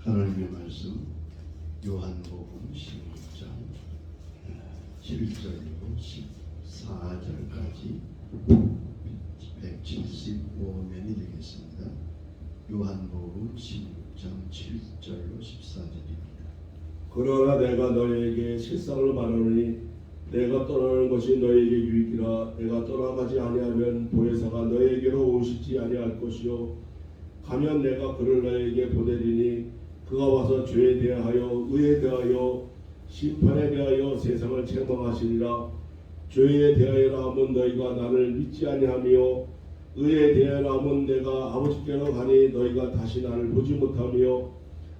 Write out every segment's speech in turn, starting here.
하나님의 말씀 요한복음 16장 7절로 14절까지 175면이 되겠습니다. 요한복음 16장 7절로 14절입니다. 그러나 내가 너희에게 실상을 말하노니 내가 떠나는 것이 너희에게 유익이라. 내가 떠나가지 아니하면 보혜사가 너희에게로 오시지 아니할 것이요 가면 내가 그를 너희에게 보내리니 그가 와서 죄에 대하여 의에 대하여 심판에 대하여 세상을 책망하시리라. 죄에 대하여라 하면 너희가 나를 믿지 아니하며 의에 대하여라 하면 내가 아버지께로 가니 너희가 다시 나를 보지 못하며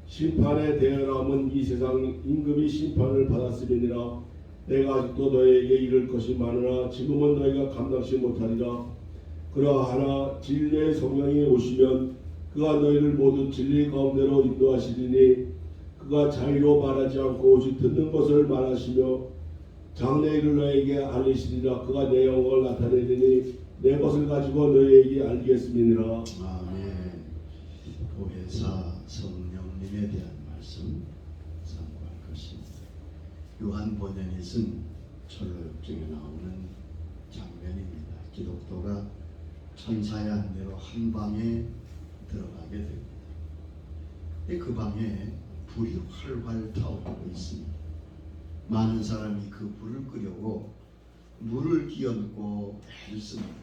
심판에 대하여라 하면 이 세상 임금이 심판을 받았음이니라. 내가 아직도 너희에게 이를 것이 많으나 지금은 너희가 감당치 못하리라. 그러하나 진리의 성령이 오시면 그가 너희를 모든 진리 가운데로 인도하시리니 그가 자의로 말하지 않고 오직 듣는 것을 말하시며 장래 일을 너희에게 알리시리라. 그가 내 영광을 나타내리니 내 것을 가지고 너희에게 알리겠음이니라. 아멘. 보혜사 성령님에 대한 말씀 참고할 것입니다. 요한 본연이 쓴 철로역정에 나오는 장면입니다. 기독도가 천사의 안내로 한 방에 들어가게 됩니다. 그 방에 불이 활활 타오르고 있습니다. 많은 사람이 그 불을 끄려고 물을 끼얹고 애를 씁니다.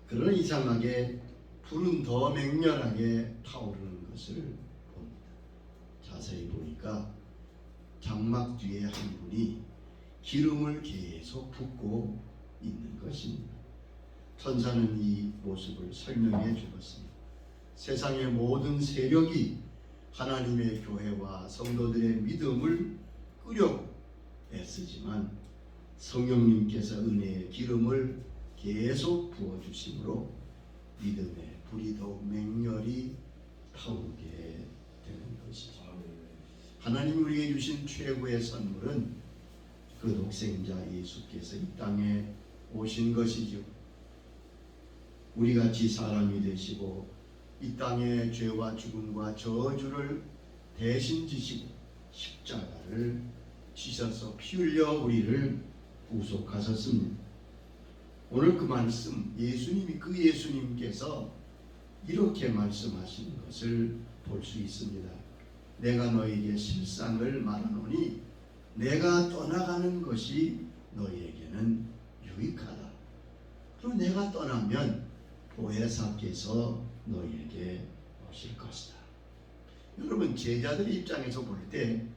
그러나 이상하게 불은 더 맹렬하게 타오르는 것을 봅니다. 자세히 보니까 장막 뒤에 한 분이 기름을 계속 붓고 있는 것입니다. 천사는 이 모습을 설명해 주었습니다. 세상의 모든 세력이 하나님의 교회와 성도들의 믿음을 끄려고 애쓰지만 성령님께서 은혜의 기름을 계속 부어주심으로 믿음의 불이 더욱 맹렬히 타오르게 되는 것이죠. 하나님이 우리에게 주신 최고의 선물은 그 독생자 예수께서 이 땅에 오신 것이죠. 우리같이 사람이 되시고 이 땅의 죄와 죽음과 저주를 대신 지시고 십자가를 지셔서 피 흘려 우리를 구속하셨습니다. 오늘 그 말씀 그 예수님께서 이렇게 말씀하신 것을 볼 수 있습니다. 내가 너희에게 실상을 말하노니 내가 떠나가는 것이 너희에게는 유익하다. 그리고 내가 떠나면 보혜사께서 너희에게 오실 것이다. 여러분, 제자들의 입장에서 볼 때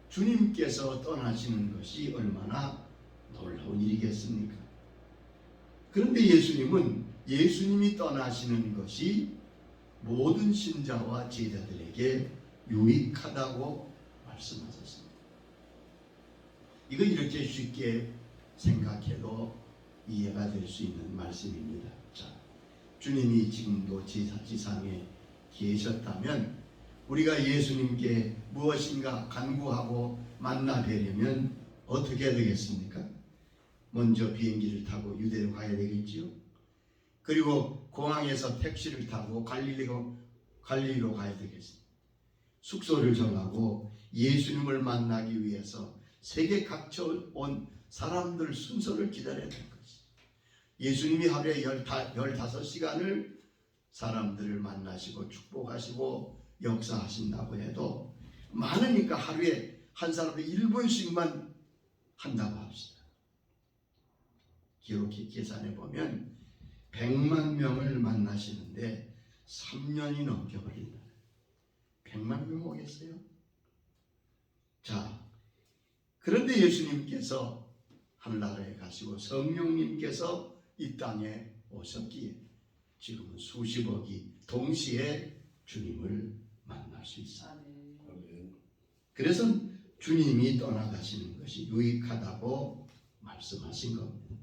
주님께서 떠나시는 것이 얼마나 놀라운 일이겠습니까? 그런데 예수님이 떠나시는 것이 모든 신자와 제자들에게 유익하다고 말씀하셨습니다. 이건 이렇게 쉽게 생각해도 이해가 될 수 있는 말씀입니다. 자, 주님이 지금도 지상에 계셨다면 우리가 예수님께 무엇인가 간구하고 만나 뵈려면 어떻게 되겠습니까? 먼저 비행기를 타고 유대로 가야 되겠지요. 그리고 공항에서 택시를 타고 갈릴리로 가야 되겠습니다. 숙소를 정하고 예수님을 만나기 위해서 세계 각처 온 사람들 순서를 기다려야 될 것이죠. 예수님이 하루에 15시간을 사람들을 만나시고 축복하시고 역사하신다고 해도 많으니까 하루에 한 사람을 1분씩만 한다고 합시다. 이렇게 계산해 보면 100만 명을 만나시는데 3년이 넘게 걸린다. 100만 명 오겠어요? 자, 그런데 예수님께서 하늘나라에 가시고 성령님께서 이 땅에 오셨기에 지금은 수십억이 동시에 주님을 만날 수 있습니다. 그래서 주님이 떠나가시는 것이 유익하다고 말씀하신 겁니다.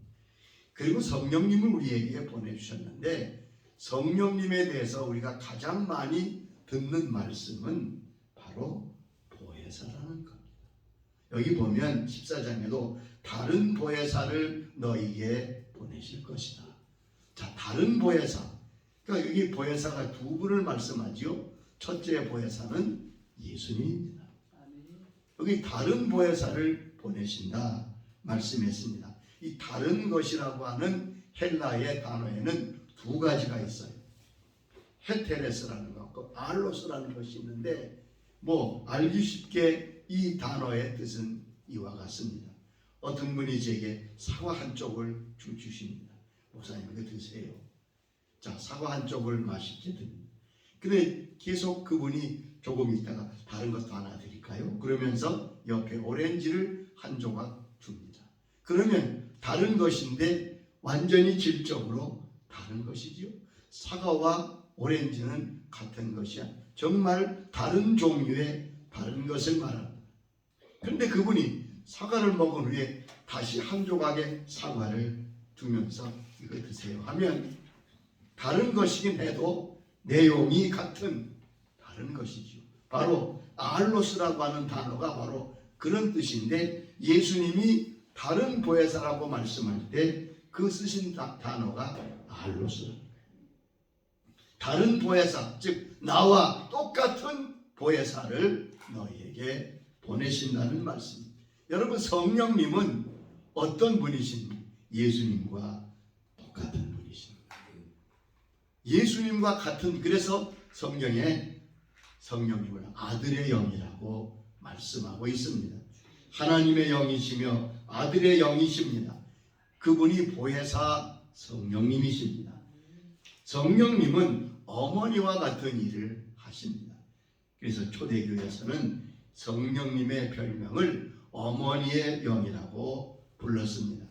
그리고 성령님을 우리에게 보내주셨는데 성령님에 대해서 우리가 가장 많이 듣는 말씀은 바로 보혜사라는 겁니다. 여기 보면 14장에도 다른 보혜사를 너희에게 보내실 것이다. 자, 다른 보혜사. 그러니까 여기 보혜사가 두 분을 말씀하지요. 첫째 보혜사는 예수님입니다. 여기 다른 보혜사를 보내신다 말씀했습니다. 이 다른 것이라고 하는 헬라의 단어에는 두 가지가 있어요. 헤테레스라는 것과 알로스라는 것이 있는데 알기 쉽게 이 단어의 뜻은 이와 같습니다. 어떤 분이 제게 사과 한 쪽을 주십니다. 목사님 이거 드세요. 자, 사과 한 쪽을 맛있게 듭니다. 근데 계속 그분이 조금 있다가 다른 것도 하나 드릴까요? 그러면서 옆에 오렌지를 한 조각 줍니다. 그러면 다른 것인데 완전히 질적으로 다른 것이지요. 사과와 오렌지는 같은 것이야. 정말 다른 종류의 다른 것을 말합니다. 그런데 그분이 사과를 먹은 후에 다시 한 조각의 사과를 두면서 이거 드세요 하면 다른 것이긴 해도 내용이 같은 다른 것이죠. 바로 알로스라고 하는 단어가 바로 그런 뜻인데 예수님이 다른 보혜사라고 말씀할 때 그 쓰신 단어가 알로스랍니다. 다른 보혜사, 즉 나와 똑같은 보혜사를 너희에게 보내신다는 말씀입니다. 여러분, 성령님은 어떤 분이십니까? 예수님과 똑같은 분이십니다. 예수님과 같은, 그래서 성경에 성령님을 아들의 영이라고 말씀하고 있습니다. 하나님의 영이시며 아들의 영이십니다. 그분이 보혜사 성령님이십니다. 성령님은 어머니와 같은 일을 하십니다. 그래서 초대교회에서는 성령님의 별명을 어머니의 영이라고 불렀습니다.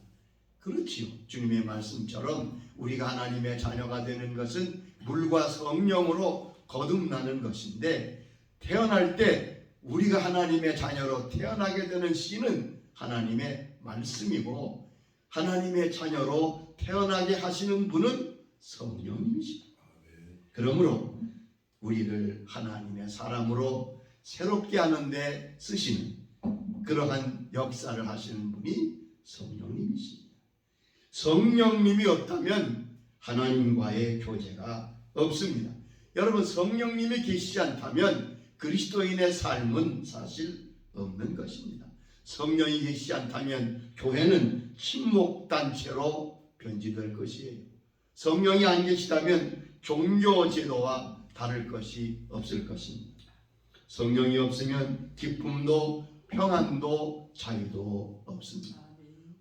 그렇지요. 주님의 말씀처럼 우리가 하나님의 자녀가 되는 것은 물과 성령으로 거듭나는 것인데, 태어날 때 우리가 하나님의 자녀로 태어나게 되는 씨는 하나님의 말씀이고, 하나님의 자녀로 태어나게 하시는 분은 성령님이십니다. 그러므로 우리를 하나님의 사람으로 새롭게 하는데 쓰시는 그러한 역사를 하시는 분이 성령님이십니다. 성령님이 없다면 하나님과의 교제가 없습니다. 여러분, 성령님이 계시지 않다면 그리스도인의 삶은 사실 없는 것입니다. 성령이 계시지 않다면 교회는 침묵단체로 변질될 것이에요. 성령이 안 계시다면 종교 제도와 다를 것이 없을 것입니다. 성령이 없으면 기쁨도 평안도 자유도 없습니다.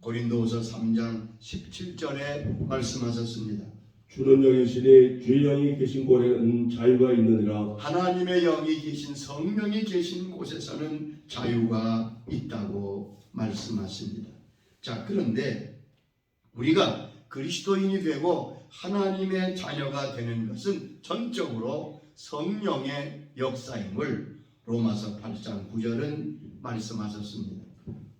고린도후서 3장 17절에 말씀하셨습니다. 주는 영이시니 주의 영이 계신 곳에는 자유가 있느니라. 하나님의 영이 계신, 성령이 계신 곳에서는 자유가 있다고 말씀하십니다. 자, 그런데 우리가 그리스도인이 되고 하나님의 자녀가 되는 것은 전적으로 성령의 역사임을 로마서 8장 9절은 말씀하셨습니다.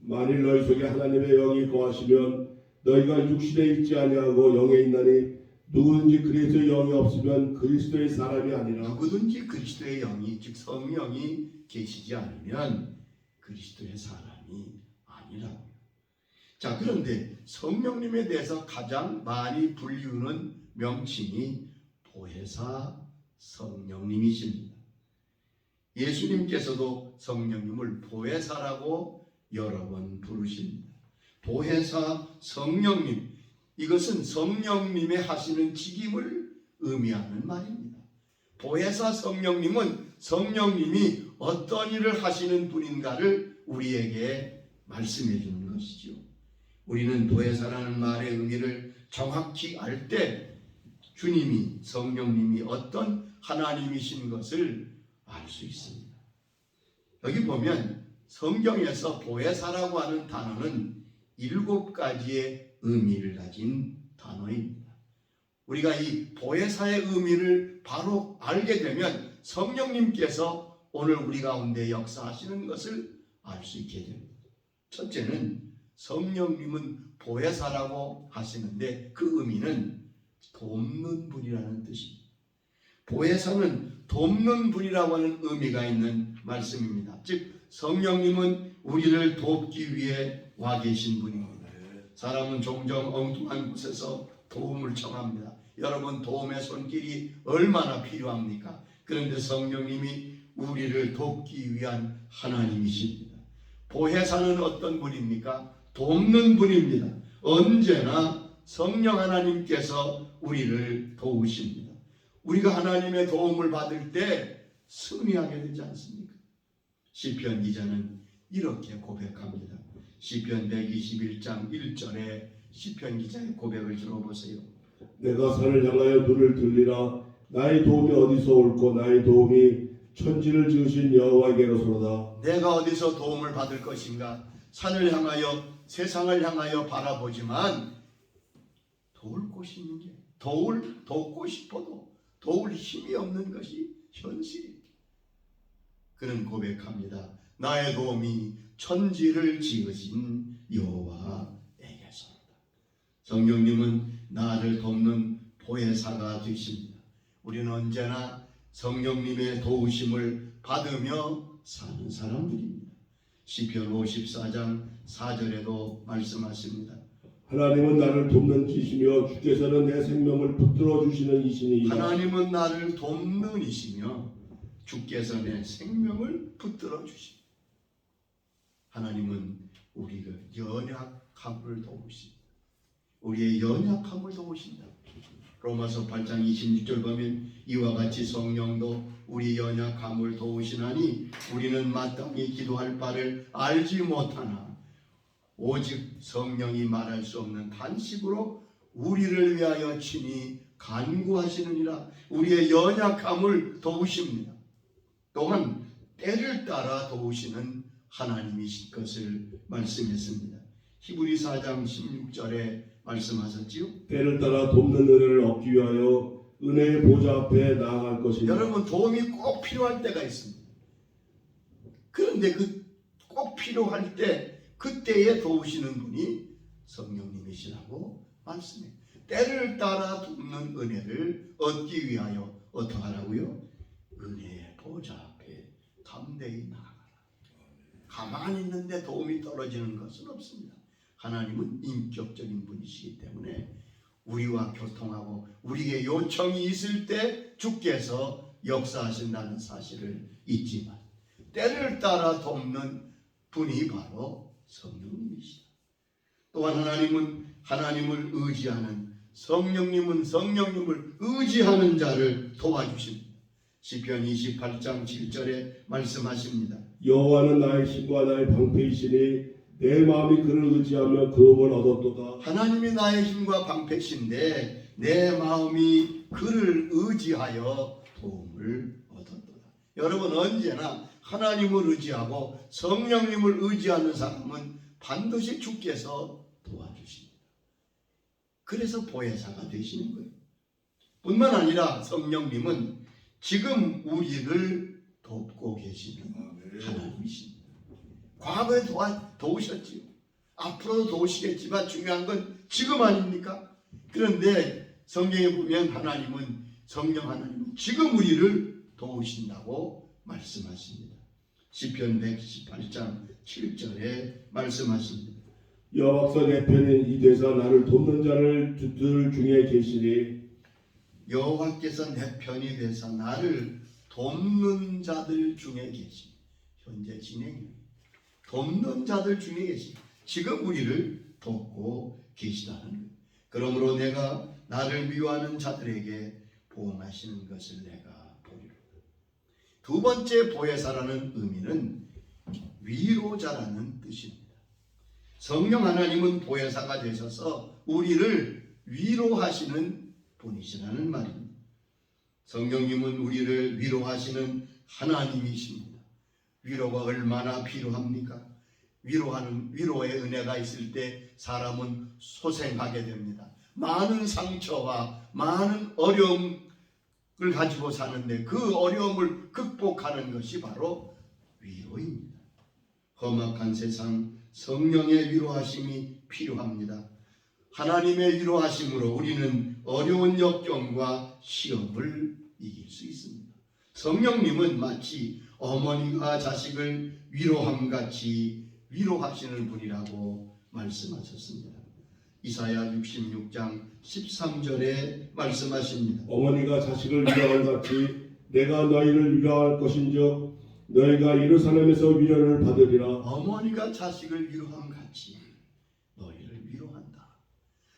만일 너희 속에 하나님의 영이 거하시면 너희가 육신에 있지 아니하고 영에 있나니 누구든지 그리스도의 영이 없으면 그리스도의 사람이 아니라. 누구든지 그리스도의 영이, 즉 성령이 계시지 않으면 그리스도의 사람이 아니라고요. 자, 그런데 성령님에 대해서 가장 많이 불리우는 명칭이 보혜사 성령님이십니다. 예수님께서도 성령님을 보혜사라고 여러 번 부르십니다. 보혜사 성령님, 이것은 성령님의 하시는 직임을 의미하는 말입니다. 보혜사 성령님은 성령님이 어떤 일을 하시는 분인가를 우리에게 말씀해 주는 것이죠. 우리는 보혜사라는 말의 의미를 정확히 알 때 주님이, 성령님이 어떤 하나님이신 것을 알 수 있습니다. 여기 보면 성경에서 보혜사라고 하는 단어는 7가지의 의미를 가진 단어입니다. 우리가 이 보혜사의 의미를 바로 알게 되면 성령님께서 오늘 우리 가운데 역사하시는 것을 알 수 있게 됩니다. 첫째는 성령님은 보혜사라고 하시는데 그 의미는 돕는 분이라는 뜻입니다. 보혜사는 돕는 분이라고 하는 의미가 있는 말씀입니다. 즉 성령님은 우리를 돕기 위해 와 계신 분입니다. 사람은 종종 엉뚱한 곳에서 도움을 청합니다. 여러분, 도움의 손길이 얼마나 필요합니까? 그런데 성령님이 우리를 돕기 위한 하나님이십니다. 보혜사는 어떤 분입니까? 돕는 분입니다. 언제나 성령 하나님께서 우리를 도우십니다. 우리가 하나님의 도움을 받을 때 승리하게 되지 않습니까? 시편 기자는 이렇게 고백합니다. 시편 121장 1절에 시편 기자의 고백을 들어보세요. 내가 산을 향하여 눈을 들리라. 나의 도움이 어디서 올꼬? 나의 도움이 천지를 지으신 여호와께로소로다. 내가 어디서 도움을 받을 것인가? 산을 향하여 세상을 향하여 바라보지만 도울 곳이 있는 게 돕고 싶어도 도울 힘이 없는 것이 현실이에요. 그는 고백합니다. 나의 도움이 천지를 지으신 여호와에게서로다. 성령님은 나를 돕는 보혜사가 되십니다. 우리는 언제나 성령님의 도우심을 받으며 사는 사람들입니다. 시편 54장 4절에도 말씀하십니다. 하나님은 나를 돕는 이시며 주께서는 내 생명을 붙들어 주시는 이시니이다. 하나님은 나를 돕는 이시며 주께서 내 생명을 붙들어 주십니다. 하나님은 우리를 연약함을 도우십니다. 우리의 연약함을 도우신다. 로마서 8장 26절 보면 이와 같이 성령도 우리 연약함을 도우시나니 우리는 마땅히 기도할 바를 알지 못하나 오직 성령이 말할 수 없는 탄식으로 우리를 위하여 친히 간구하시느니라. 우리의 연약함을 도우십니다. 또한 때를 따라 도우시는 하나님이신 것을 말씀했습니다. 히브리 4장 16절에 말씀하셨지요. 때를 따라 돕는 은혜를 얻기 위하여 은혜의 보좌 앞에 나아갈 것이다. 여러분 도움이 꼭 필요할 때가 있습니다. 그런데 그 꼭 필요할 때 그때에 도우시는 분이 성령님이시라고 말씀해요. 때를 따라 돕는 은혜를 얻기 위하여 어떻게 하라고요? 은혜의 보좌 앞에 담대히 나아가라. 가만히 있는데 도움이 떨어지는 것은 없습니다. 하나님은 인격적인 분이시기 때문에 우리와 교통하고 우리에게 요청이 있을 때 주께서 역사하신다는 사실을 잊지 마세요. 때를 따라 돕는 분이 바로 성령님이시다. 또한 하나님은 하나님을 의지하는, 성령님은 성령님을 의지하는 자를 도와주십니다. 시편 28장 7절에 말씀하십니다. 여호와는 나의 힘과 나의 방패이시니 내 마음이 그를 의지하며 도움을 얻었도다. 하나님이 나의 힘과 방패신데 내 마음이 그를 의지하여 도움을 얻었도다. 여러분 언제나 하나님을 의지하고 성령님을 의지하는 사람은 반드시 주께서 도와주십니다. 그래서 보혜사가 되시는 거예요. 뿐만 아니라 성령님은 지금 우리를 돕고 계시는 하나님이십니다. 과거에 도우셨지요. 앞으로도 도우시겠지만 중요한 건 지금 아닙니까? 그런데 성경에 보면 하나님은, 성령 하나님은 지금 우리를 도우신다고 말씀하십니다. 시편 118장 7절에 말씀하십니다. 여호와께서 내 편인 이 대사 나를 돕는 자들 중에 계시니 여호와께서 내 편이 되사 나를 돕는 자들 중에 계십니다. 현재 진행입니다. 돕는 자들 중에 계십니다. 지금 우리를 돕고 계시다는 거예요. 그러므로 내가 나를 미워하는 자들에게 보응하시는 것을 내가 보리로다. 두 번째 보혜사라는 의미는 위로자라는 뜻입니다. 성령 하나님은 보혜사가 되셔서 우리를 위로하시는 분이시라는 말입니다. 성령님은 우리를 위로하시는 하나님이십니다. 위로가 얼마나 필요합니까? 위로의 은혜가 있을 때 사람은 소생하게 됩니다. 많은 상처와 많은 어려움을 가지고 사는데 그 어려움을 극복하는 것이 바로 위로입니다. 험악한 세상 성령의 위로하심이 필요합니다. 하나님의 위로하심으로 우리는 어려운 역경과 시험을 이길 수 있습니다. 성령님은 마치 어머니가 자식을 위로함같이 위로하시는 분이라고 말씀하셨습니다. 이사야 66장 13절에 말씀하십니다. 어머니가 자식을 위로함 같이 내가 너희를 위로할 것인즉 너희가 예루살렘에서 위로를 받으리라. 어머니가 자식을 위로함 같이 너희를 위로한다.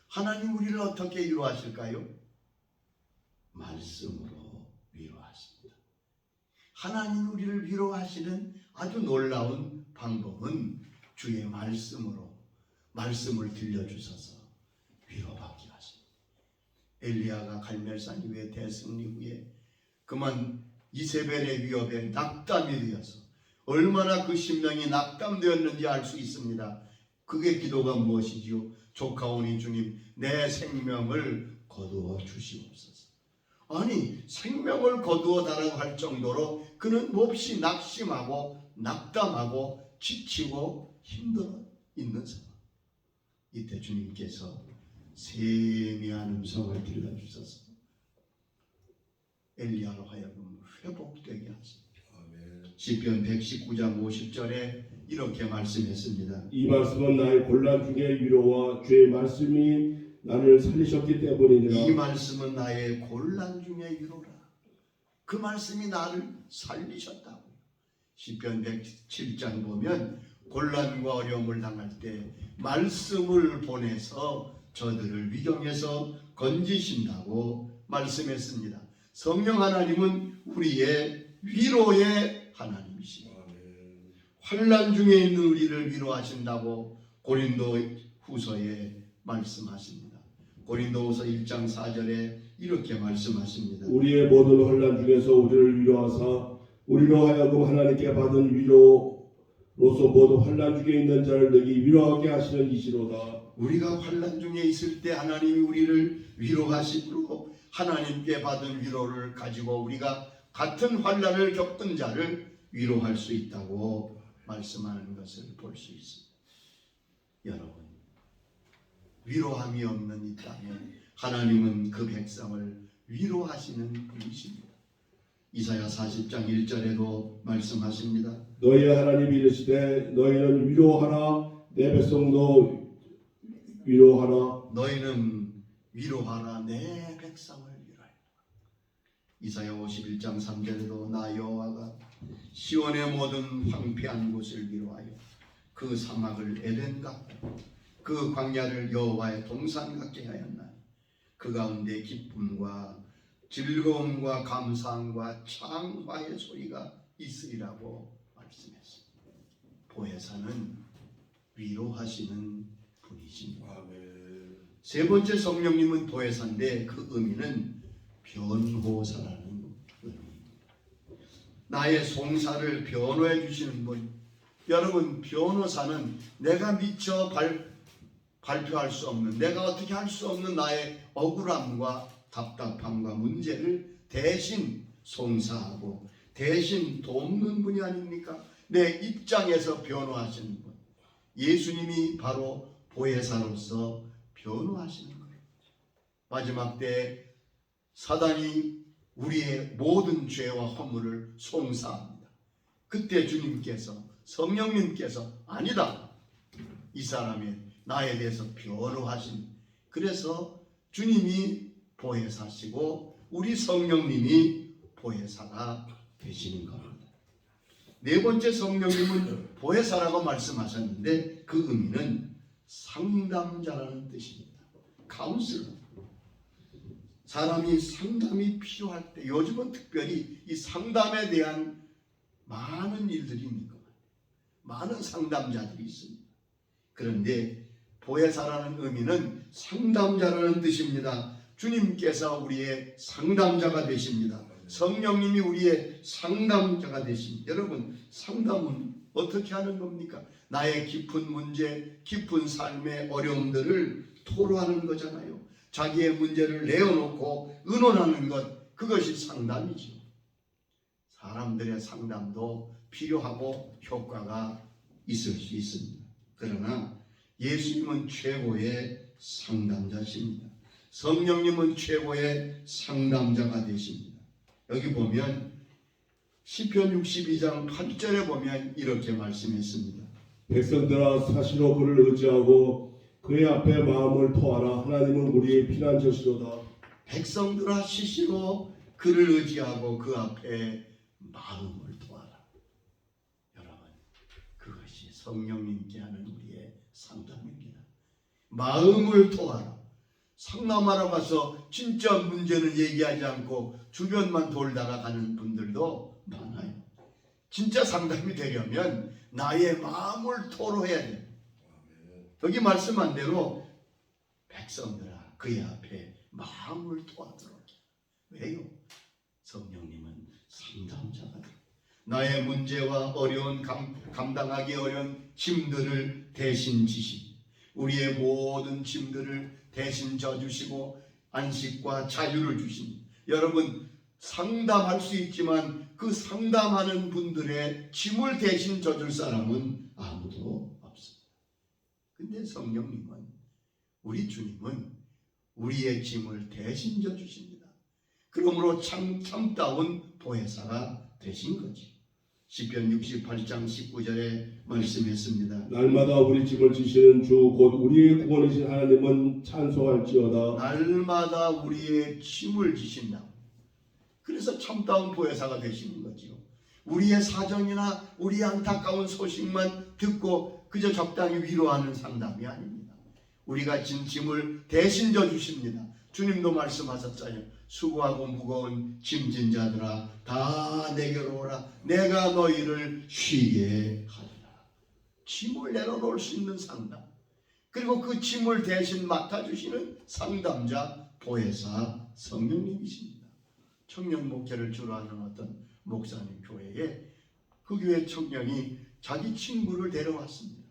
하나님 우리를 어떻게 위로하실까요? 말씀으로 위로하십니다. 하나님 우리를 위로하시는 아주 놀라운 방법은 주의 말씀으로 말씀을 들려주셔서 위로받게 하십니다. 엘리야가 갈멜산 이후에 대승리 후에 그만 이세벨의 위협에 낙담이 되어서 얼마나 그 심령이 낙담되었는지 알 수 있습니다. 그게 기도가 무엇이지요? 조카오니 주님 내 생명을 거두어 주시옵소서. 아니 생명을 거두어 달라고 할 정도로 그는 몹시 낙심하고 낙담하고 지치고 힘들어 있는 상황. 이때 주님께서 세미한 음성을 들려주셔서 엘리야로 하여금 회복되게 하십니다. 시편 119장 50절에 이렇게 말씀했습니다. 이 말씀은 나의 곤란 중에 위로와 주의 말씀이 나를 살리셨기 때문이니라. 이 말씀은 나의 곤란 중에 위로라. 그 말씀이 나를 살리셨다고요. 시편 107장 보면 곤란과 어려움을 당할 때 말씀을 보내서 저들을 위경에서 건지신다고 말씀했습니다. 성령 하나님은 우리의 위로의 하나님이십니다. 환난 중에 있는 우리를 위로하신다고 고린도 후서에 말씀하십니다. 고린도후서 1장 4절에 이렇게 말씀하십니다. 우리의 모든 환난 중에서 우리를 위로하사 우리로 하여금 하나님께 받은 위로로서 모두 환난 중에 있는 자를 너희 위로하게 하시는 이시로다. 우리가 환난 중에 있을 때 하나님이 우리를 위로하심으로 하나님께 받은 위로를 가지고 우리가 같은 환난을 겪은 자를 위로할 수 있다고 말씀하는 것을 볼 수 있습니다. 여러분, 위로함이 없는 이 땅에 하나님은 그 백성을 위로하시는 분이십니다. 이사야 40장 1절에도 말씀하십니다. 너희의 하나님이 이르시되 너희는 위로하라 내 백성도 위로하라. 너희는 위로하라 내 백성을 위로하라. 이사야 51장 3절에도 나 여호와가 시온의 모든 황폐한 곳을 위로하여 그 사막을 에덴 같고 그 광야를 여호와의 동산 같게 하였나니 그 가운데 기쁨과 즐거움과 감사함과 창화의 소리가 있으리라고 말씀했습니다. 보혜사는 위로하시는 분이십니다. 세 번째 성령님은 보혜사인데 그 의미는 변호사라는 의미입니다. 나의 송사를 변호해 주시는 분. 여러분, 변호사는 내가 미처 발표할 수 없는, 내가 어떻게 할 수 없는 나의 억울함과 답답함과 문제를 대신 송사하고 대신 돕는 분이 아닙니까? 내 입장에서 변호하시는 분. 예수님이 바로 보혜사로서 변호하시는 거예요. 마지막 때 사단이 우리의 모든 죄와 허물을 송사합니다. 그때 주님께서 성령님께서 아니다. 이 사람의 나에 대해서 변호하신. 그래서 주님이 보혜사시고 우리 성령님이 보혜사가 되시는 겁니다. 네 번째 성령님은 보혜사라고 말씀하셨는데 그 의미는 상담자라는 뜻입니다. 카운슬러. 사람이 상담이 필요할 때 요즘은 특별히 이 상담에 대한 많은 일들이 있는 것 같아요. 많은 상담자들이 있습니다. 그런데 보혜사라는 의미는 상담자라는 뜻입니다. 주님께서 우리의 상담자가 되십니다. 성령님이 우리의 상담자가 되십니다. 여러분, 상담은 어떻게 하는 겁니까? 나의 깊은 문제, 깊은 삶의 어려움들을 토로하는 거잖아요. 자기의 문제를 내어놓고 의논하는 것, 그것이 상담이죠. 사람들의 상담도 필요하고 효과가 있을 수 있습니다. 그러나 예수님은 최고의 상담자십니다. 성령님은 최고의 상담자가 되십니다. 여기 보면 시편 62장 8절에 보면 이렇게 말씀했습니다. 백성들아 사시로 그를 의지하고 그의 앞에 마음을 토하라. 하나님은 우리의 피난처시로다. 백성들아 시시로 그를 의지하고 그 앞에 마음을 토하라. 여러분, 그것이 성령님께 하는 우리의 상담입니다. 마음을 토하라. 상담하러 가서 진짜 문제는 얘기하지 않고 주변만 돌다가 가는 분들도 많아요. 진짜 상담이 되려면 나의 마음을 토로해야 돼요. 여기 말씀한 대로 백성들아 그의 앞에 마음을 토하도록. 왜요? 성령님은 상담자가 돼요. 나의 문제와 어려운 감당하기 어려운 짐들을 대신 지시, 우리의 모든 짐들을 대신 져주시고 안식과 자유를 주십니다. 여러분, 상담할 수 있지만 그 상담하는 분들의 짐을 대신 져줄 사람은 아무도 없습니다. 근데 성령님은, 우리 주님은 우리의 짐을 대신 져주십니다. 그러므로 참다운 보혜사가 되신 거지. 시편 68장 19절에 말씀했습니다. 날마다 우리 짐을 지시는 주 곧 우리의 구원이신 하나님은 찬송할지어다. 날마다 우리의 짐을 지신다. 그래서 참다운 보혜사가 되시는 거지요. 우리의 사정이나 우리의 안타까운 소식만 듣고 그저 적당히 위로하는 상담이 아닙니다. 우리가 진 짐을 대신 져주십니다. 주님도 말씀하셨잖아요. 수고하고 무거운 짐진 자들아 다 내게로 오라. 내가 너희를 쉬게 하리라. 짐을 내려놓을 수 있는 상담, 그리고 그 짐을 대신 맡아주시는 상담자 보혜사 성령님이십니다. 청년 목회를 주로 하는 어떤 목사님 교회에 그 교회 청년이 자기 친구를 데려왔습니다.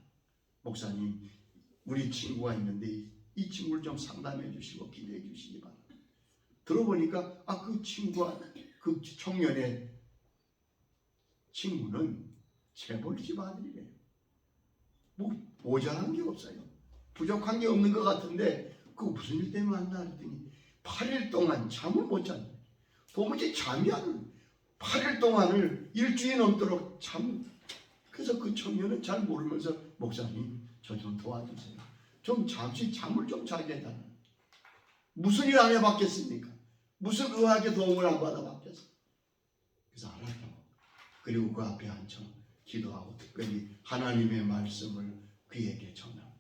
목사님, 우리 친구가 있는데 이 친구를 좀 상담해 주시고 기도해 주시기 바랍니다. 들어보니까 그 친구와 그 청년의 친구는 재벌집 아들이래요. 뭐 모자란 게 없어요. 부족한 게 없는 것 같은데 그 무슨 일 때문에 만나 했더니 8일 동안 잠을 못 잤네. 도무지 잠이 안 오네. 8일 동안을 일주일 넘도록 그래서 그 청년은 잘 모르면서 목사님 저 좀 도와주세요. 좀 잠시 잠을 좀 자게 해달라. 무슨 일 안 해봤겠습니까? 무슨 의학의 도움을 안 받아봤겠어? 그래서 알았다고. 그리고 그 앞에 앉혀 기도하고 특별히 하나님의 말씀을 그에게 전합니다.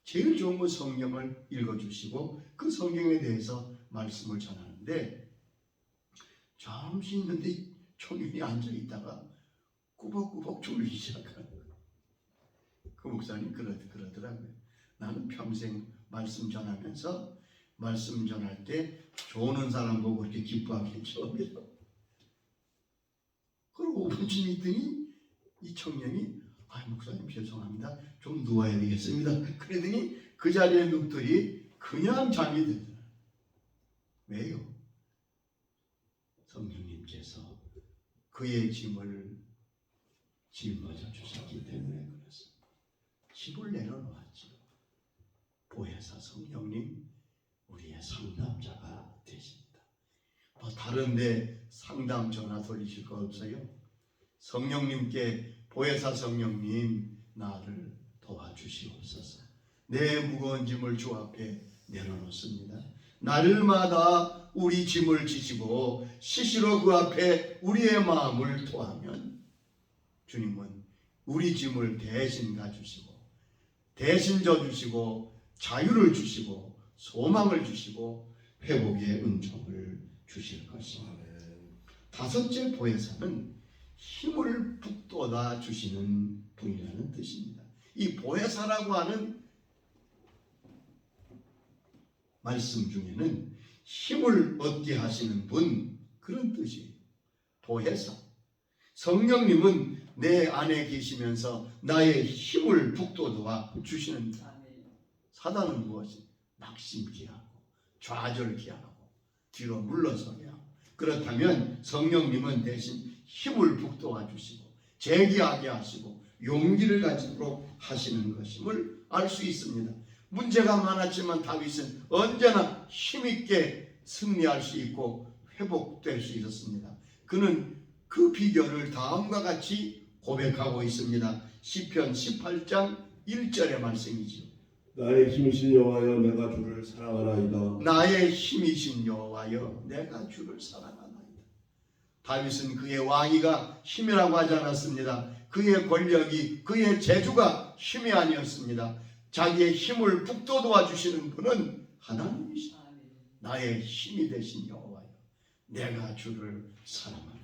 제일 좋은 건 성경을 읽어주시고 그 성경에 대해서 말씀을 전하는데, 잠시 있는데 청년이 앉아있다가 꾸벅꾸벅 졸리기 시작하는 거예요. 그 목사님 그러더라고요. 나는 평생 말씀 전하면서 말씀 전할 때 조는 사람 보고 그렇게 기뻐하기 처음이라. 그리고 5분쯤 있더니 이 청년이 목사님 죄송합니다. 좀 누워야 되겠습니다. 그러더니 그 자리에 눕더니 그냥 잠이 들더라. 왜요? 성령님께서 그의 짐을 짊어져 주셨기 때문에 그렇습니다. 짐을 내려놓았지요. 보혜사 성령님, 우리의 상담자가 되십니다. 뭐 다른데 상담 전화 돌리실 거 없어요? 성령님께 보혜사 성령님 나를 도와주시옵소서. 내 무거운 짐을 주 앞에 내려놓습니다. 날마다 우리 짐을 지시고 시시로 그 앞에 우리의 마음을 토하면 주님은 우리 짐을 대신 가주시고 대신 져주시고 자유를 주시고 소망을 주시고 회복의 은총을 주실 것입니다. 다섯째 보혜사는 힘을 북돋아 주시는 분이라는 뜻입니다. 이 보혜사라고 하는 말씀 중에는 힘을 얻게 하시는 분, 그런 뜻이에요. 보혜사. 성령님은 내 안에 계시면서 나의 힘을 북돋아 주시는 분. 사단은 무엇이? 낙심케 하고 좌절케 하고 뒤로 물러서게 하고. 그렇다면 성령님은 대신 힘을 북돋아 주시고 재기하게 하시고 용기를 가지도록 하시는 것임을 알 수 있습니다. 문제가 많았지만 다윗은 언제나 힘있게 승리할 수 있고 회복될 수 있었습니다. 그는 그 비결을 다음과 같이 고백하고 있습니다. 시편 18장 1절의 말씀이지요. 나의 힘이신 여호와여 내가 주를 사랑하나이다. 나의 힘이신 여호와여 내가 주를 사랑하나이다. 다윗은 그의 왕위가 힘이라고 하지 않았습니다. 그의 권력이 그의 재주가 힘이 아니었습니다. 자기의 힘을 북돋워 주시는 분은 하나님이시다. 나의 힘이 되신 여호와여 내가 주를 사랑합니다.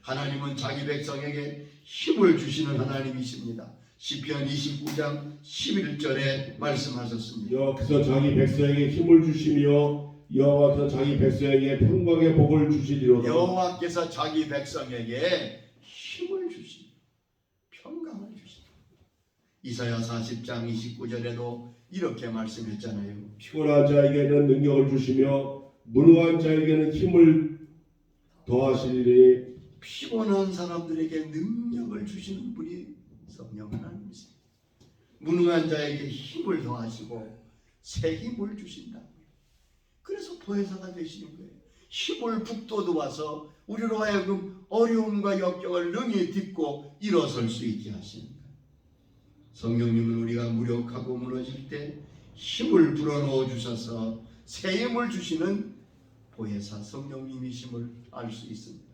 하나님은 자기 백성에게 힘을 주시는 하나님이십니다. 시편 29장 11절에 말씀하셨습니다. 여호와께서 자기 백성에게 힘을 주시며 여호와께서 자기 백성에게 평강의 복을 주시리로다. 여호와께서 자기 백성에게 힘을 주시며 평강을 주시며 이사야 40장 29절에도 이렇게 말씀했잖아요. 피곤한 자에게는 능력을 주시며 무능한 자에게는 힘을 더하시리니 피곤한 사람들에게 능력을 주시는 분이 성령 하나님이십니다. 무능한 자에게 힘을 더하시고 새 힘을 주신다고요. 그래서 보혜사가 되시는 거예요. 힘을 북돋워서 우리로 하여금 어려움과 역경을 능히 딛고 일어설 수 있게 하시는 거예요. 성령님은 우리가 무력하고 무너질 때 힘을 불어넣어 주셔서 새 힘을 주시는 보혜사 성령님이심을 알 수 있습니다.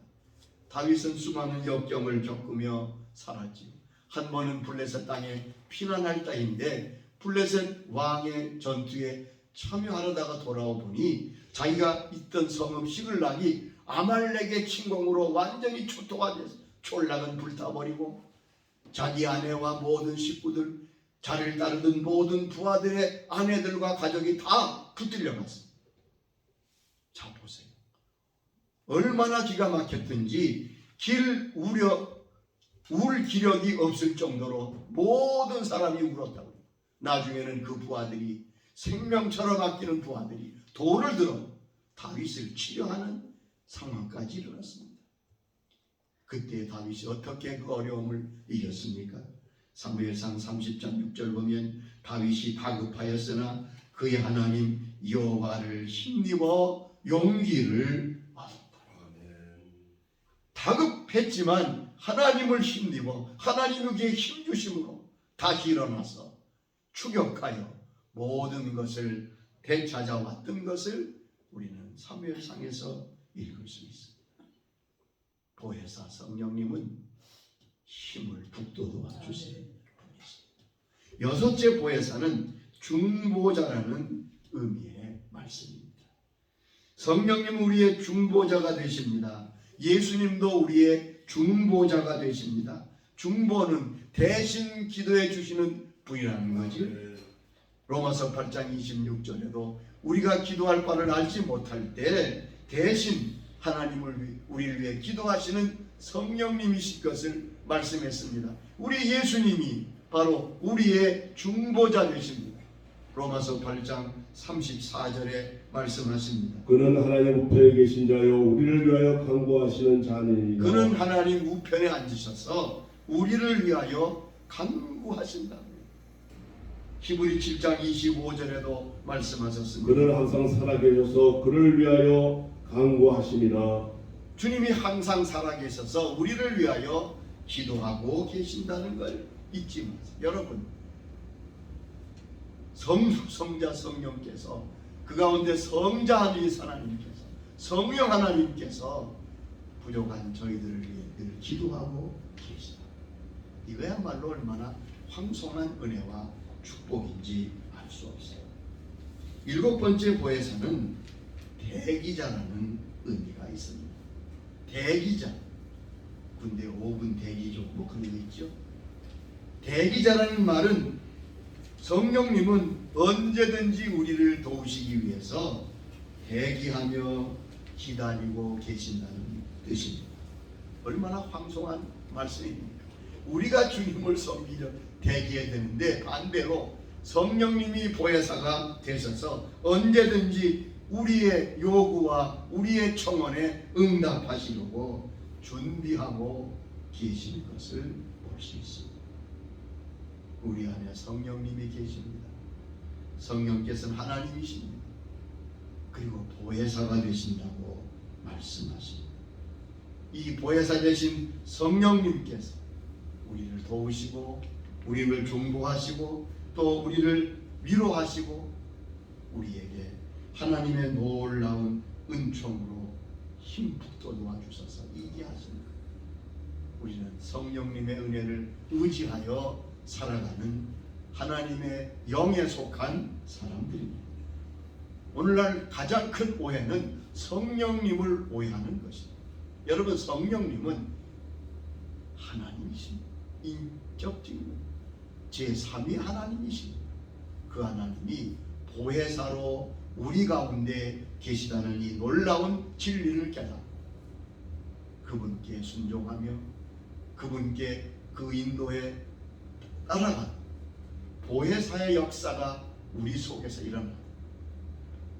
다윗은 수많은 역경을 겪으며 살았지요. 한 번은 블레셋 땅에 피난할 때인데 블레셋 왕의 전투에 참여하려다가 돌아오 보니 자기가 있던 성읍 시글락이 아말렉의 침공으로 완전히 초토화 돼서 촌락은 불타버리고 자기 아내와 모든 식구들 자리를 따르던 모든 부하들의 아내들과 가족이 다 붙들려 갔습니다. 자 보세요. 얼마나 기가 막혔든지 울 기력이 없을 정도로 모든 사람이 울었다고. 나중에는 그 부하들이 생명처럼 아끼는 부하들이 돌을 들어 다윗을 치료하는 상황까지 일어났습니다. 그때 다윗이 어떻게 그 어려움을 이겼습니까? 사무엘상 30장 6절 보면 다윗이 다급하였으나 그의 하나님 여호와를 힘입어 용기를 얻었다. 다급했지만 하나님을 힘입어 하나님에게 힘 주심으로 다시 일어나서 추격하여 모든 것을 되찾아왔던 것을 우리는 사무엘상에서 읽을 수 있습니다. 보혜사 성령님은 힘을 북돋워 주시는 분이십니다. 여섯째 보혜사는 중보자라는 의미의 말씀입니다. 성령님은 우리의 중보자가 되십니다. 예수님도 우리의 중보자가 되십니다. 중보는 대신 기도해 주시는 분이라는 거지. 로마서 8장 26절에도 우리가 기도할 바를 알지 못할 때 대신 하나님을 우리를 위해 기도하시는 성령님이실 것을 말씀했습니다. 우리 예수님이 바로 우리의 중보자 되십니다. 로마서 8장 34절에 말씀하십니다. 그는 하나님 우편에 계신 자요 우리를 위하여 간구하시는 자니이다. 그는 하나님 우편에 앉으셔서 우리를 위하여 간구하신다. 히브리 7장 25절에도 말씀하셨습니다. 그는 항상 살아계셔서 그를 위하여 간구하심이나 주님이 항상 살아계셔서 우리를 위하여 기도하고 계신다는 걸 잊지 마세요. 여러분, 성자 성령께서 그 가운데 성자 하나님께서 성령 하나님께서 부족한 저희들을 위해 늘 기도하고 계시다. 이거야말로 얼마나 황송한 은혜와 축복인지 알 수 없어요. 일곱 번째 보혜사는 대기자라는 의미가 있습니다. 대기자, 군대 5분 대기조 뭐 그런 거 있죠. 대기자라는 말은 성령님은 언제든지 우리를 도우시기 위해서 대기하며 기다리고 계신다는 뜻입니다. 얼마나 황송한 말씀입니까? 우리가 주님을 섬기려 대기해야 되는데 반대로 성령님이 보혜사가 되셔서 언제든지 우리의 요구와 우리의 청원에 응답하시려고 준비하고 계신 것을 볼 수 있습니다. 우리 안에 성령님이 계십니다. 성령께서는 하나님이십니다. 그리고 보혜사가 되신다고 말씀하십니다. 이 보혜사 되신 성령님께서 우리를 도우시고 우리를 중보하시고 또 우리를 위로하시고 우리에게 하나님의 놀라운 은총으로 힘 북돋워 주셔서 이기 하십니다. 우리는 성령님의 은혜를 의지하여 살아가는 하나님의 영에 속한 사람들입니다. 오늘날 가장 큰 오해는 성령님을 오해하는 것입니다. 여러분, 성령님은 하나님이십니다. 인격적인 제3위 하나님이십니다. 그 하나님이 보혜사로 우리 가운데 계시다는 이 놀라운 진리를 깨닫고 그분께 순종하며 그분께 그 인도에 따라가는 보혜사의 역사가 우리 속에서 일어납니다.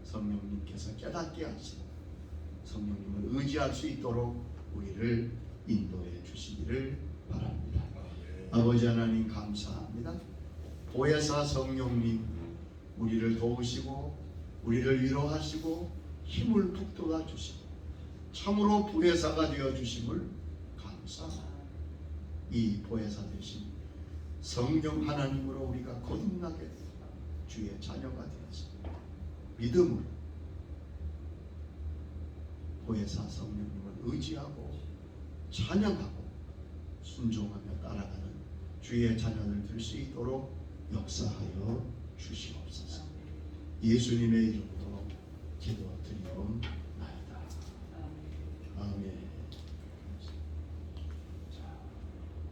성령님께서 깨닫게 하시고 성령님을 의지할 수 있도록 우리를 인도해 주시기를 바랍니다. 아버지 하나님 감사합니다. 보혜사 성령님 우리를 도우시고 우리를 위로하시고 힘을 북돋아 주시고 참으로 보혜사가 되어 주심을 감사합니다. 이 보혜사 되신 성령 하나님으로 우리가 거듭나게 주의 자녀가 되어서 믿음으로 보혜사 성령님을 의지하고 찬양하고 순종하며 따라가는 주의 자녀들 될 수 있도록 역사하여 주시옵소서. 예수님의 이름으로 기도드리옵나이다.